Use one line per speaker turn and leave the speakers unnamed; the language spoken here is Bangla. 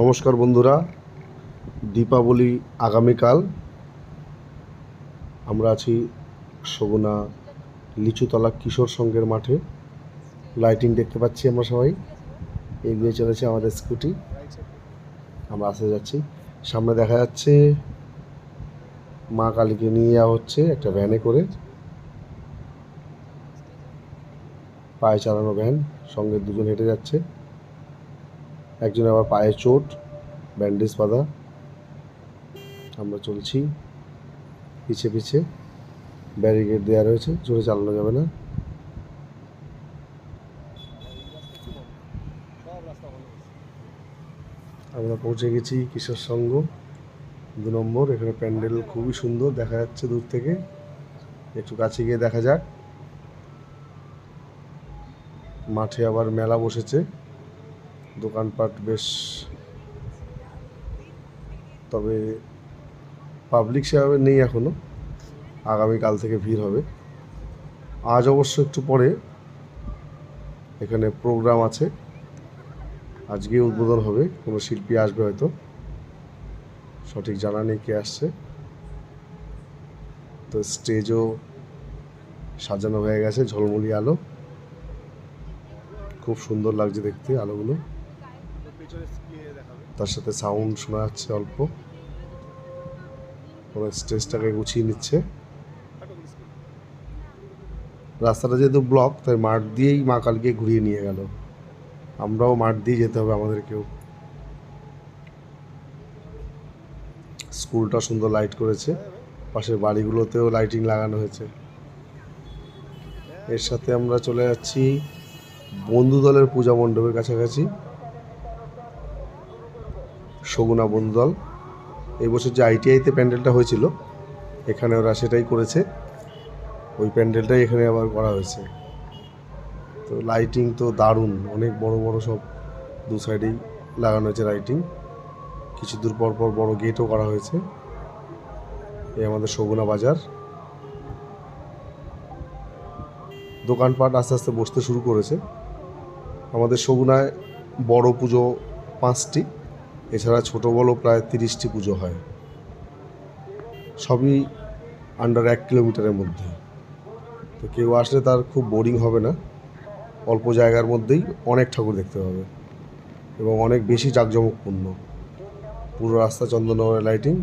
নমস্কার বন্ধুরা, দীপাবলি আগামীকাল। আমরা আছি সগুনা লিচুতলা কিশোর সংঘের মাঠে। লাইটিং দেখতে পাচ্ছি আমরা সবাই। এগিয়ে চলেছে আমাদের স্কুটি, আমরা আসতে যাচ্ছি। সামনে দেখা যাচ্ছে মা কালীকে নিয়ে যাওয়া হচ্ছে একটা ভ্যানে করে, পায়ে চালানো ভ্যান। সঙ্গে দুজন হেঁটে যাচ্ছে, একজন আবার পায়ে চোট, ব্যান্ডেজ বাঁধা। আমরা চলছি পিছে পিছে, ব্যারিকেড দেওয়া রয়েছে, জোরে চালানো যাবে না। আমরা পৌঁছে গেছি কিশোর সংঘ 2 নম্বর। এখানে প্যান্ডেল খুবই সুন্দর দেখা যাচ্ছে দূর থেকে, একটু কাছে গিয়ে দেখা যাক। মাঠে আবার মেলা বসেছে, দোকানপাট বেশ, তবে পাবলিক সেভাবে নেই এখনো। আগামীকাল থেকে ভিড় হবে। আজ অবশ্য একটু পরে এখানে প্রোগ্রাম আছে, আজকে উদ্বোধন হবে, কোনো শিল্পী আসবে হয়তো, সঠিক জানা নেই কে আসছে। তো স্টেজও সাজানো হয়ে গেছে, ঝলমলি আলো, খুব সুন্দর লাগছে দেখতে আলোগুলো। তার সাথে সাউন্ড শোনা যাচ্ছে অল্প। ওরা স্টেজটাকে গুছিয়ে নিচ্ছে। রাস্তাটা যেহেতু ব্লক, তাই মাঠ দিয়েই মা কালীকে ঘুরিয়ে নিয়ে গেল। আমরাও মাঠ দিয়ে যেতে হবে আমাদেরকেও। স্কুলটা সুন্দর লাইট করেছে, পাশের বাড়িগুলোতেও লাইটিং লাগানো হয়েছে। এর সাথে আমরা চলে যাচ্ছি বন্ধুদলের পূজা মণ্ডপের কাছাকাছি, সগুনা বন্ধুদল। এই বছর যে ITI-তে প্যান্ডেলটা হয়েছিল, এখানে ওরা সেটাই করেছে, ওই প্যান্ডেলটাই এখানে আবার করা হয়েছে। তো লাইটিং তো দারুণ, অনেক বড় বড় সব দু সাইডেই লাগানো হয়েছে লাইটিং। কিছু দূর পর পর বড় গেটও করা হয়েছে। এই আমাদের সগুনা বাজার। দোকানপাট আস্তে আস্তে বসতে শুরু করেছে। আমাদের সগুনায় বড় পুজো 5টি, এছাড়া ছোট বড় প্রায় 30টি পুজো হয়, সবই আন্ডার 1 কিলোমিটারের মধ্যে। তো কেউ আসলে তার খুব বোরিং হবে না, অল্প জায়গার মধ্যেই অনেক ঠাকুর দেখতে পাবে এবং অনেক বেশি জাঁকজমকপূর্ণ। পুরো রাস্তা চন্দননগরের লাইটিং।